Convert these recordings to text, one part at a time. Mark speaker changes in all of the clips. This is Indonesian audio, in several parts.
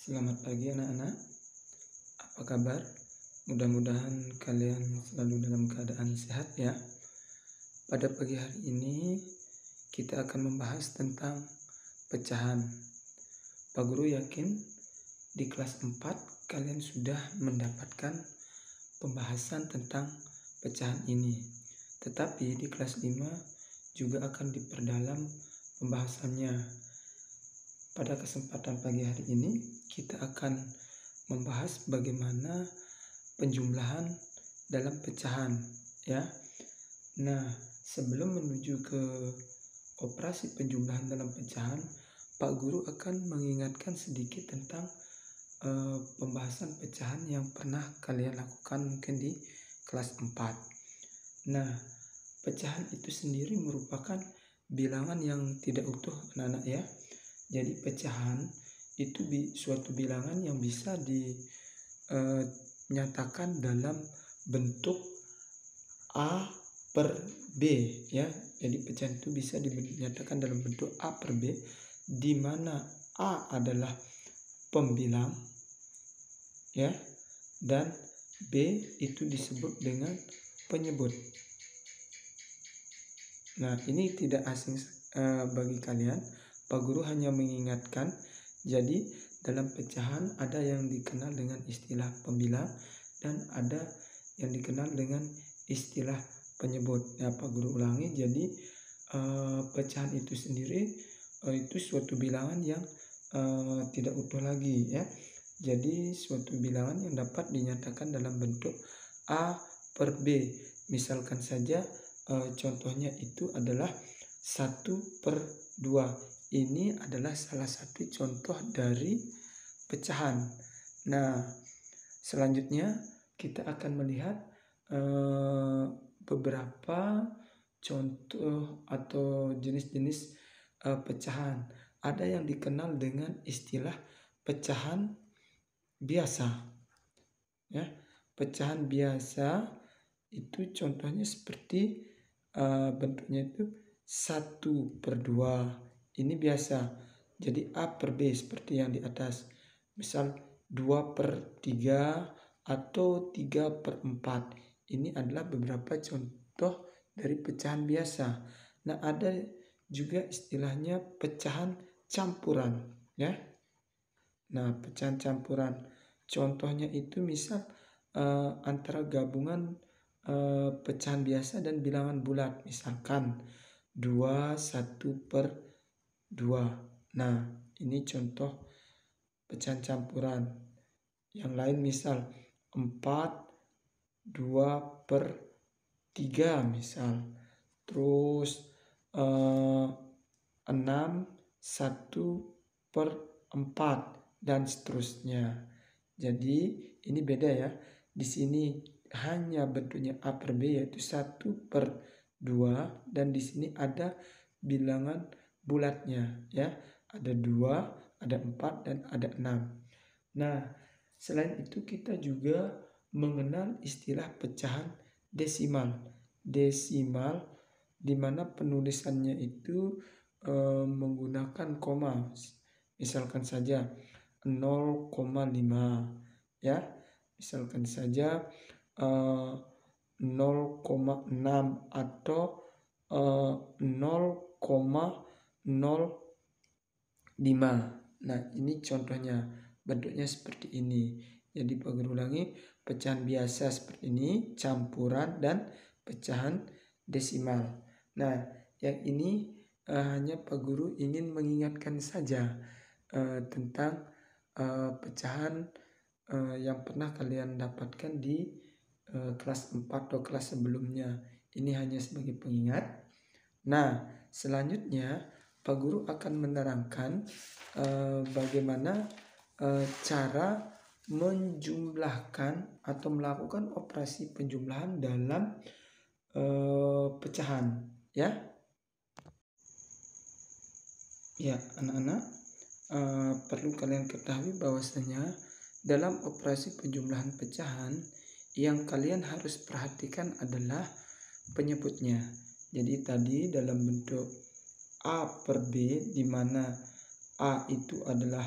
Speaker 1: Selamat pagi anak-anak, apa kabar? Mudah-mudahan kalian selalu dalam keadaan sehat ya. Pada pagi hari ini kita akan membahas tentang pecahan. Pak Guru yakin di kelas 4 kalian sudah mendapatkan pembahasan tentang pecahan ini. Tetapi di kelas 5 juga akan diperdalam pembahasannya. Pada kesempatan pagi hari ini kita akan membahas bagaimana penjumlahan dalam pecahan ya. Nah, sebelum menuju ke operasi penjumlahan dalam pecahan, Pak Guru akan mengingatkan sedikit tentang pembahasan pecahan yang pernah kalian lakukan mungkin di kelas 4. Nah, pecahan itu sendiri merupakan bilangan yang tidak utuh anak-anak ya. Jadi pecahan itu suatu bilangan yang bisa dinyatakan dalam bentuk A per B ya. Jadi pecahan itu bisa dinyatakan dalam bentuk A per B, di mana A adalah pembilang ya, dan B itu disebut dengan penyebut. Nah, ini tidak asing bagi kalian. Pak Guru hanya mengingatkan, jadi dalam pecahan ada yang dikenal dengan istilah pembilang dan ada yang dikenal dengan istilah penyebut. Nah, Pak Guru ulangi, jadi pecahan itu sendiri itu suatu bilangan yang tidak utuh lagi ya. Jadi suatu bilangan yang dapat dinyatakan dalam bentuk A per B. Misalkan saja contohnya itu adalah 1/2. Ini adalah salah satu contoh dari pecahan. Nah, selanjutnya kita akan melihat beberapa contoh atau jenis-jenis pecahan. Ada yang dikenal dengan istilah pecahan biasa. Ya, pecahan biasa itu contohnya seperti bentuknya itu 1/2. Ini biasa. Jadi A per B seperti yang di atas. Misal 2/3 atau 3/4. Ini adalah beberapa contoh dari pecahan biasa. Nah, ada juga istilahnya pecahan campuran ya. Nah, pecahan campuran contohnya itu misal antara gabungan pecahan biasa dan bilangan bulat. Misalkan 1/2. Nah, ini contoh pecahan campuran. Yang lain misal 4/2/3 misal. Terus 6/1/4 dan seterusnya. Jadi ini beda ya. Di sini hanya bentuknya A per B yaitu 1/2 dan di sini ada bilangan bulatnya ya. Ada 2, ada 4 dan ada 6. Nah, selain itu kita juga mengenal istilah pecahan desimal. Desimal di mana penulisannya itu menggunakan koma. Misalkan saja 0,5 ya. Misalkan saja 0,6 atau 0,05. Nah, ini contohnya bentuknya seperti ini. Jadi Pak Guru ulangi, pecahan biasa seperti ini, campuran dan pecahan desimal. Nah, yang ini hanya Pak Guru ingin mengingatkan saja tentang pecahan yang pernah kalian dapatkan di kelas 4 atau kelas sebelumnya. Ini hanya sebagai pengingat. Nah, selanjutnya Pak Guru akan menerangkan bagaimana cara menjumlahkan atau melakukan operasi penjumlahan dalam pecahan ya. Ya, anak-anak perlu kalian ketahui bahwasanya dalam operasi penjumlahan pecahan yang kalian harus perhatikan adalah penyebutnya. Jadi tadi dalam bentuk A per B di mana A itu adalah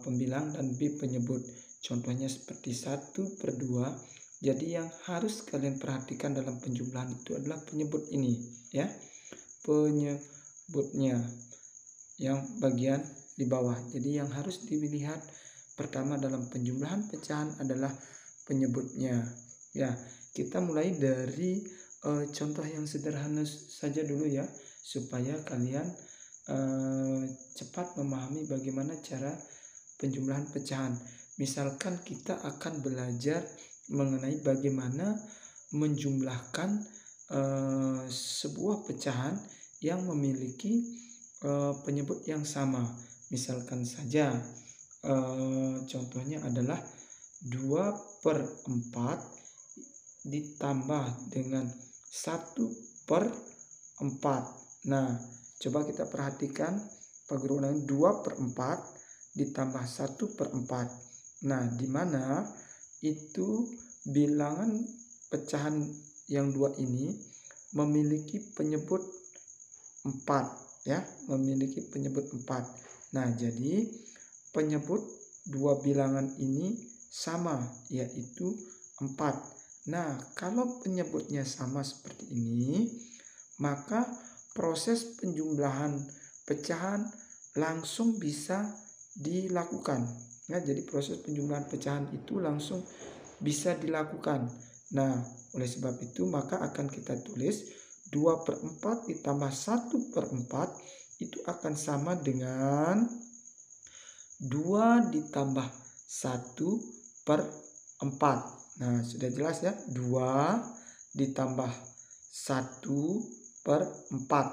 Speaker 1: pembilang dan B penyebut. Contohnya seperti 1/2. Jadi yang harus kalian perhatikan dalam penjumlahan itu adalah penyebut ini, ya. Penyebutnya yang bagian di bawah. Jadi yang harus dilihat pertama dalam penjumlahan pecahan adalah penyebutnya. Ya, kita mulai dari contoh yang sederhana saja dulu ya, supaya kalian cepat memahami bagaimana cara penjumlahan pecahan. Misalkan kita akan belajar mengenai bagaimana menjumlahkan sebuah pecahan yang memiliki penyebut yang sama. Misalkan saja contohnya adalah 2/4 ditambah dengan 1/4. Nah, coba kita perhatikan Pak Guru ulangi, 2/4 ditambah 1/4. Nah, di mana itu bilangan pecahan yang 2 ini memiliki penyebut 4, ya, memiliki penyebut 4. Nah, jadi penyebut dua bilangan ini sama, yaitu 4. Nah, kalau penyebutnya sama seperti ini, maka proses penjumlahan pecahan langsung bisa dilakukan. Nah, jadi proses penjumlahan pecahan itu langsung bisa dilakukan. Nah, oleh sebab itu maka akan kita tulis 2/4 ditambah 1/4 itu akan sama dengan 2 ditambah 1/4. Nah, sudah jelas ya, 2 ditambah 1/4.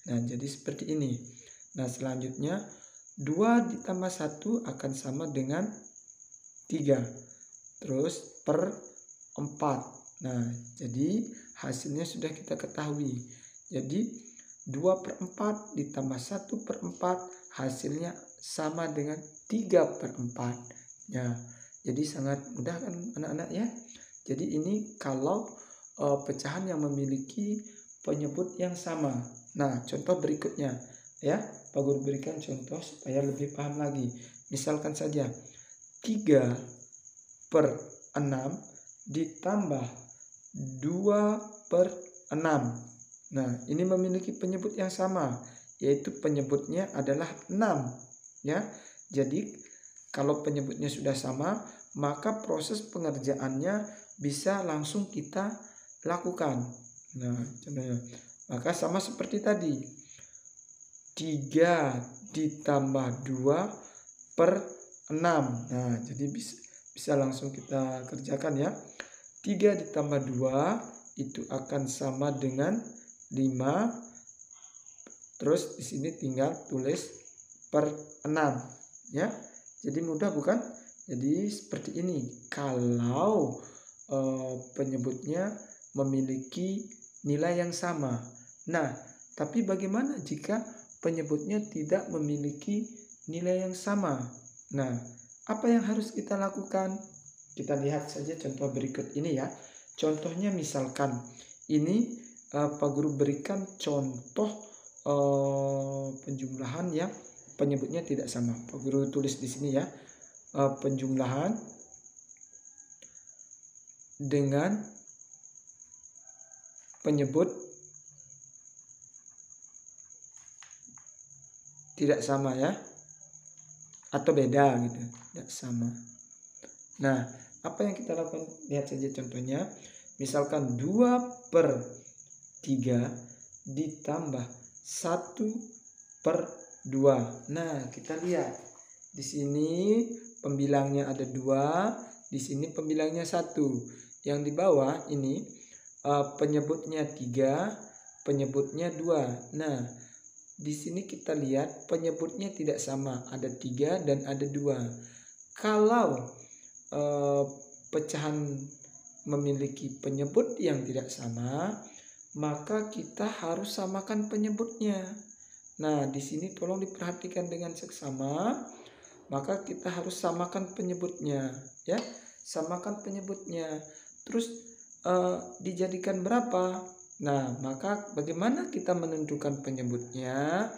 Speaker 1: Nah, jadi seperti ini. Nah, selanjutnya 2 ditambah 1 akan sama dengan 3. Terus per 4. Nah, jadi hasilnya sudah kita ketahui. Jadi 2/4 ditambah 1/4 hasilnya sama dengan 3/4. Ya, jadi sangat mudah kan anak-anak ya. Jadi ini kalau pecahan yang memiliki penyebut yang sama. Nah, contoh berikutnya ya, Pak Guru berikan contoh supaya lebih paham lagi. Misalkan saja 3/6 ditambah 2/6. Nah, ini memiliki penyebut yang sama, yaitu penyebutnya adalah 6, ya. Jadi kalau penyebutnya sudah sama, maka proses pengerjaannya bisa langsung kita lakukan. Nah, contohnya, maka sama seperti tadi, 3 ditambah 2/6. Nah, jadi bisa langsung kita kerjakan ya. 3 ditambah 2 itu akan sama dengan 5. Terus di sini tinggal tulis per 6 ya. Jadi mudah bukan? Jadi seperti ini. Kalau penyebutnya memiliki nilai yang sama. Nah, tapi bagaimana jika penyebutnya tidak memiliki nilai yang sama? Nah, apa yang harus kita lakukan? Kita lihat saja contoh berikut ini ya. Contohnya misalkan ini Pak Guru berikan contoh penjumlahan yang penyebutnya tidak sama. Pak Guru tulis di sini ya. Penjumlahan dengan penyebut tidak sama ya. Atau beda gitu, tidak sama. Nah, apa yang kita lakukan? Lihat saja contohnya. Misalkan 2/3 ditambah 1/2. Nah, kita lihat. Di sini pembilangnya ada 2, di sini pembilangnya 1. Yang di bawah ini penyebutnya 3, penyebutnya 2. Nah, di sini kita lihat penyebutnya tidak sama, ada 3 dan ada 2. Kalau pecahan memiliki penyebut yang tidak sama, maka kita harus samakan penyebutnya. Nah, di sini tolong diperhatikan dengan seksama, maka kita harus samakan penyebutnya, ya, samakan penyebutnya. Terus dijadikan berapa? Nah, maka bagaimana kita menentukan penyebutnya?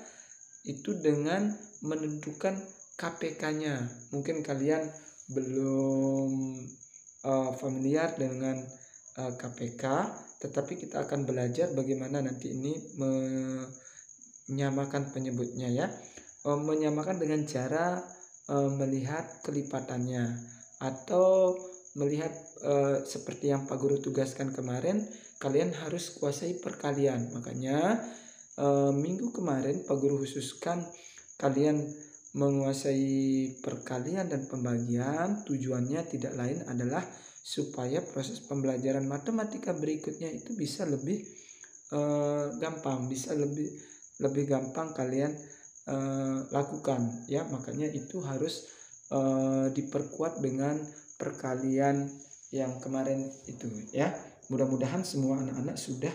Speaker 1: Itu dengan menentukan KPK-nya. Mungkin kalian belum familiar dengan KPK, tetapi kita akan belajar bagaimana nanti ini menyamakan penyebutnya ya. Menyamakan dengan cara melihat kelipatannya atau melihat seperti yang Pak Guru tugaskan kemarin, kalian harus kuasai perkalian. Makanya minggu kemarin Pak Guru khususkan kalian menguasai perkalian dan pembagian. Tujuannya tidak lain adalah supaya proses pembelajaran matematika berikutnya itu bisa lebih gampang, bisa lebih gampang kalian lakukan ya. Makanya itu harus diperkuat dengan perkalian yang kemarin itu ya. Mudah-mudahan semua anak-anak sudah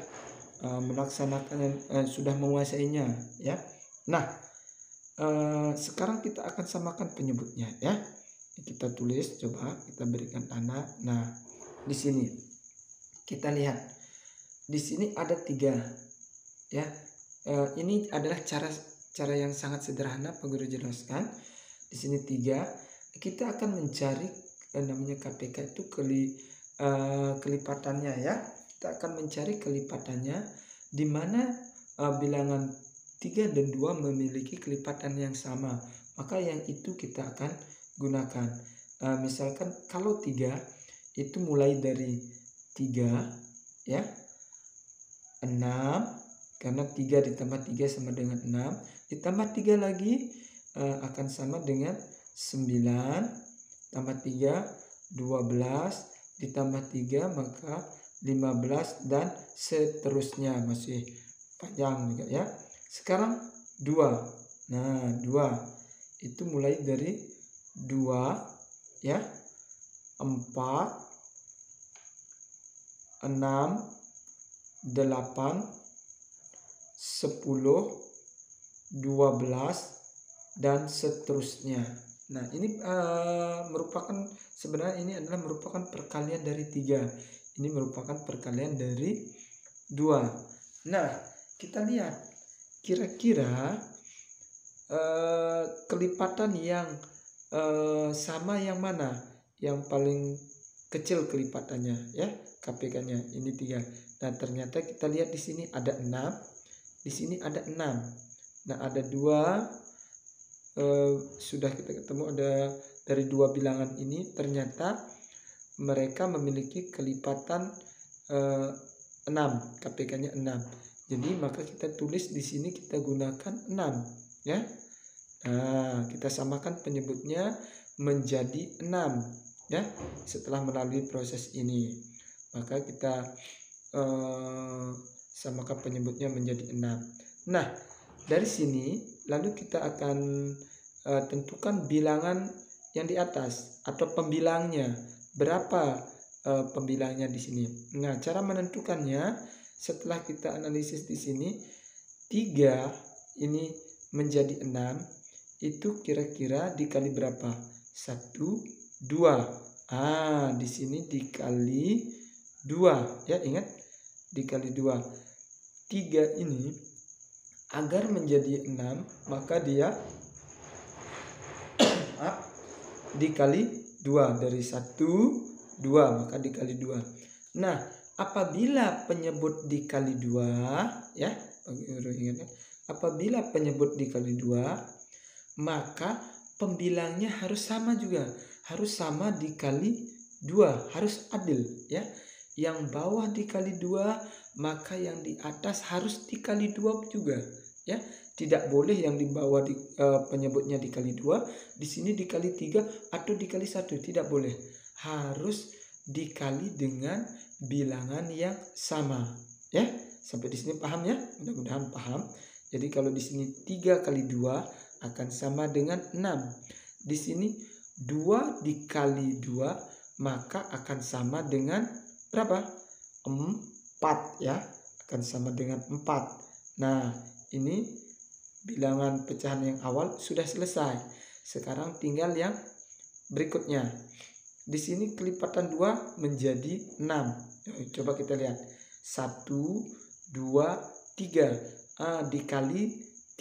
Speaker 1: melaksanakan sudah menguasainya ya. Nah, sekarang kita akan samakan penyebutnya ya. Kita tulis, coba kita berikan tanda. Nah, di sini kita lihat di sini ada 3 ya. Ini adalah cara yang sangat sederhana Pak Guru jelaskan. Di sini 3. Kita akan mencari namanya KPK itu kelipatannya ya. Kita akan mencari kelipatannya di mana bilangan 3 dan 2 memiliki kelipatan yang sama. Maka yang itu kita akan gunakan. Misalkan kalau 3 itu mulai dari 3 ya. 6 karena 3 ditambah 3 sama dengan 6. Ditambah 3 lagi akan sama dengan 9. Tambah 3 12. Ditambah 3 maka 15 dan seterusnya, masih panjang juga ya. Sekarang 2. Nah, 2 itu mulai dari 2 ya. 4 6 8 10 12 dan seterusnya. Nah, ini sebenarnya ini adalah merupakan perkalian dari 3. Ini merupakan perkalian dari 2. Nah, kita lihat kira-kira kelipatan yang sama yang mana? Yang paling kecil kelipatannya ya, KPK-nya ini 3. Nah, ternyata kita lihat di sini ada 6, di sini ada 6. Nah, ada 2 sudah kita ketemu ada dari 2 bilangan ini ternyata mereka memiliki kelipatan 6, KPK-nya 6. Jadi maka kita tulis di sini kita gunakan 6 ya. Nah, kita samakan penyebutnya menjadi 6 ya. Setelah melalui proses ini, maka kita samakan penyebutnya menjadi 6. Nah, dari sini lalu kita akan tentukan bilangan yang di atas atau pembilangnya. Berapa pembilangnya di sini? Nah, cara menentukannya setelah kita analisis di sini 3 ini menjadi 6 itu kira-kira dikali berapa? 1 2. Di sini dikali 2 ya, ingat dikali 2. 3 ini agar menjadi 6 maka dia dikali 2. Dari 1 2 maka dikali 2. Nah, apabila penyebut dikali 2 ya, ingat, apabila penyebut dikali 2 maka pembilangnya harus sama juga, harus sama dikali 2, harus adil ya. Yang bawah dikali 2 maka yang di atas harus dikali 2 juga ya. Tidak boleh yang di bawah penyebutnya dikali 2, di sini dikali 3 atau dikali 1, tidak boleh. Harus dikali dengan bilangan yang sama ya. Sampai di sini paham ya? Mudah-mudahan paham. Jadi kalau di sini 3 kali 2 akan sama dengan 6. Di sini 2 dikali 2 maka akan sama dengan berapa? 4 ya. Akan sama dengan 4. Nah, ini bilangan pecahan yang awal sudah selesai. Sekarang tinggal yang berikutnya. Di sini kelipatan 2 menjadi 6. Coba kita lihat. 1 2 3. Dikali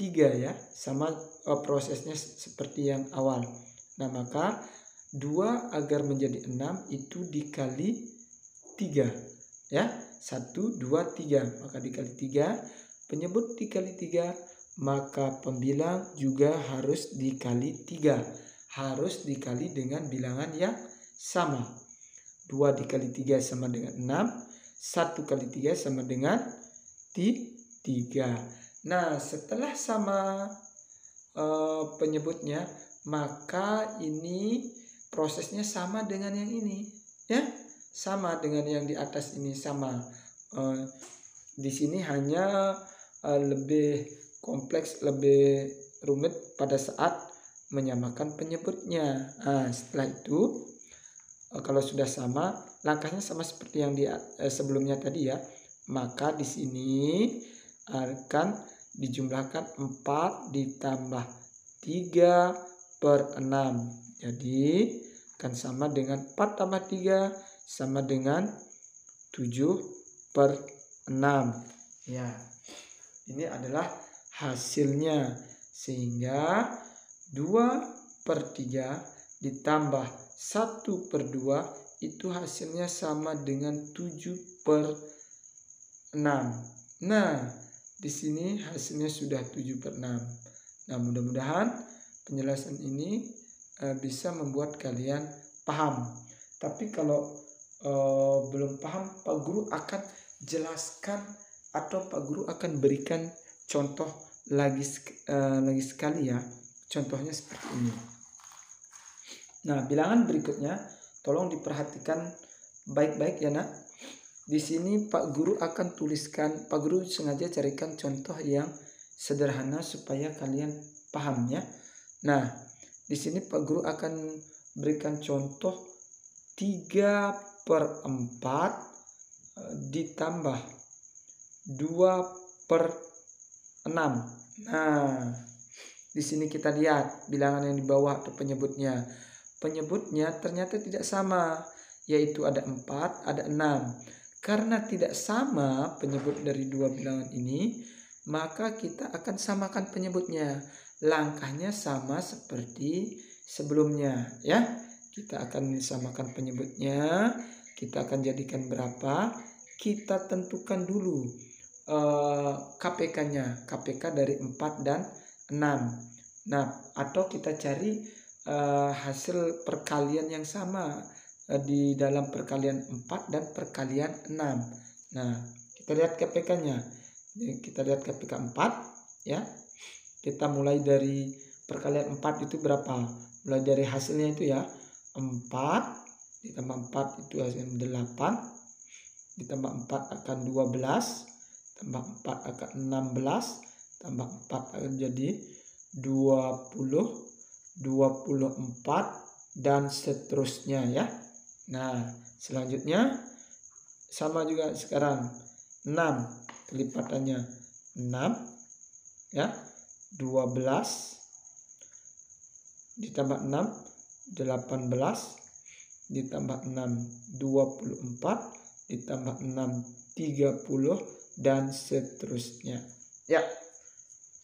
Speaker 1: 3 ya, sama prosesnya seperti yang awal. Nah, maka 2 agar menjadi 6 itu dikali 3 ya. 1, 2, 3. Maka dikali 3, penyebut dikali 3, maka pembilang juga harus dikali 3. Harus dikali dengan bilangan yang sama. 2 dikali 3 sama dengan 6. 1 kali 3 sama dengan 3. Nah, setelah sama penyebutnya, maka ini prosesnya sama dengan yang ini ya, sama dengan yang di atas ini, sama. Di sini hanya lebih kompleks, lebih rumit pada saat menyamakan penyebutnya. Nah, setelah itu kalau sudah sama, langkahnya sama seperti yang di sebelumnya tadi ya, maka di sini akan dijumlahkan 4 ditambah 3 per 6. Jadi akan sama dengan 4 tambah 3 sama dengan 7 per 6. Ya, ini adalah hasilnya. Sehingga 2 per 3 ditambah 1 per 2 itu hasilnya sama dengan 7 per 6. Nah, di sini hasilnya sudah 7 per 6. Nah, mudah-mudahan penjelasan ini bisa membuat kalian paham. Tapi kalau belum paham, Pak Guru akan jelaskan atau Pak Guru akan berikan contoh lagi sekali ya. Contohnya seperti ini. Nah, bilangan berikutnya tolong diperhatikan baik-baik ya nak. Di sini Pak Guru akan tuliskan, Pak Guru sengaja carikan contoh yang sederhana supaya kalian paham ya. Nah, di sini Pak Guru akan berikan contoh 3 per 4 ditambah 2 per 6. Nah, di sini kita lihat bilangan yang di bawah atau penyebutnya. Penyebutnya ternyata tidak sama, yaitu ada 4, ada 6. Karena tidak sama penyebut dari dua bilangan ini, maka kita akan samakan penyebutnya. Langkahnya sama seperti sebelumnya ya. Kita akan samakan penyebutnya. Kita akan jadikan berapa? Kita tentukan dulu KPK-nya. KPK dari 4 dan 6. Nah, atau kita cari hasil perkalian yang sama di dalam perkalian 4 dan perkalian 6. Nah, kita lihat KPK-nya. Kita lihat KPK 4 ya. Kita mulai dari perkalian 4 itu berapa? Mulai dari hasilnya itu ya. 4 ditambah 4 itu hasilnya 8. Ditambah 4 akan 12. Tambah 4 akan 16. Tambah 4 akan jadi 20. 24 dan seterusnya ya. Nah, selanjutnya sama juga sekarang 6 kelipatannya 6 ya, 12 ditambah 6 18 ditambah 6 24 ditambah 6 30 dan seterusnya. Ya.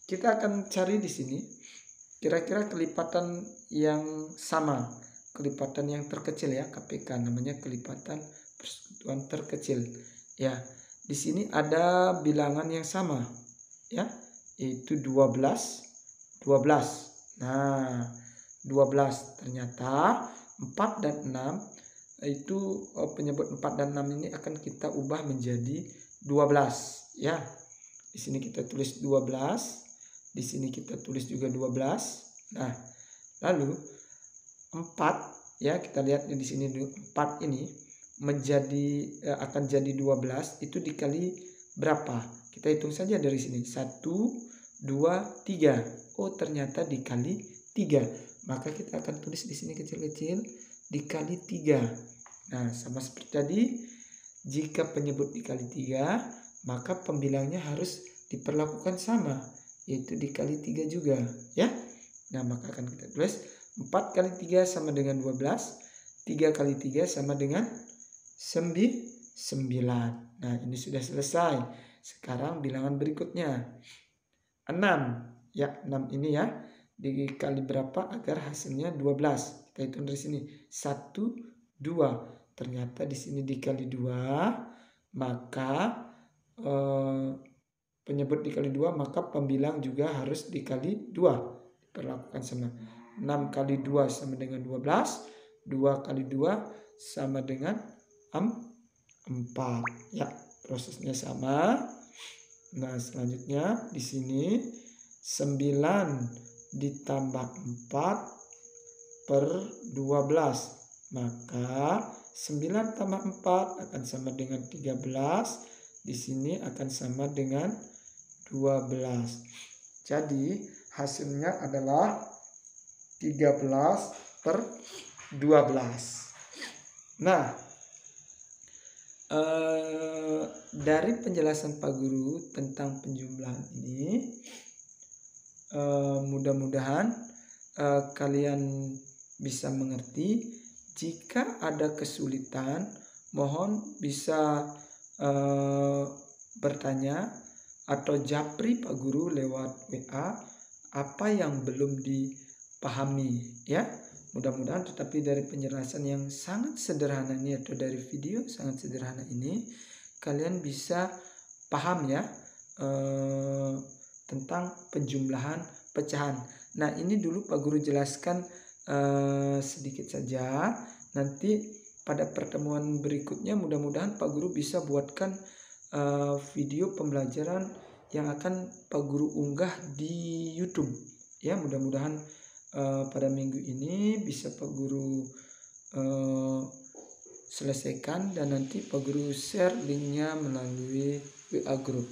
Speaker 1: Kita akan cari di sini kira-kira kelipatan yang sama, kelipatan yang terkecil ya, KPK namanya kelipatan persekutuan terkecil. Ya, di sini ada bilangan yang sama ya, yaitu 12. Nah, 12 ternyata 4 dan 6 itu penyebut 4 dan 6 ini akan kita ubah menjadi 12 ya. Di sini kita tulis 12. Di sini kita tulis juga 12. Nah, lalu 4 ya, kita lihat di sini 4 ini menjadi akan jadi 12 itu dikali berapa? Kita hitung saja dari sini. 1 2 3. Oh, ternyata dikali 3. Maka kita akan tulis di sini kecil-kecil dikali 3. Nah, sama seperti tadi, jika penyebut dikali 3, maka pembilangnya harus diperlakukan sama, yaitu dikali 3 juga ya. Nah, maka akan kita tulis 4 kali 3 sama dengan 12. 3 kali 3 sama dengan 9. Nah, ini sudah selesai. Sekarang bilangan berikutnya 6 Ya, 6 ini ya. Dikali berapa agar hasilnya 12. Kita hitung dari sini. 1, 2. Ternyata di sini dikali 2, maka penyebut dikali 2, maka pembilang juga harus dikali 2. Diperlakukan sama. 6 kali 2 sama dengan 12. 2 kali 2 sama dengan 4. Ya, prosesnya sama. Nah, selanjutnya di sini 9 ditambah 4 per 12. Maka 9 tambah 4 akan sama dengan 13. Di sini akan sama dengan 12. Jadi hasilnya adalah 13 per 12. Nah, dari penjelasan Pak Guru tentang penjumlahan ini, mudah-mudahan kalian bisa mengerti. Jika ada kesulitan, mohon bisa bertanya atau japri Pak Guru lewat WA apa yang belum dipahami ya. Mudah-mudahan tetapi dari penjelasan yang sangat sederhana ini atau dari video sangat sederhana ini kalian bisa paham ya tentang penjumlahan pecahan. Nah, ini dulu Pak Guru jelaskan sedikit saja. Nanti pada pertemuan berikutnya mudah-mudahan Pak Guru bisa buatkan video pembelajaran yang akan Pak Guru unggah di YouTube. Ya, mudah-mudahan pada minggu ini bisa Pak Guru selesaikan dan nanti Pak Guru share linknya melalui WA group.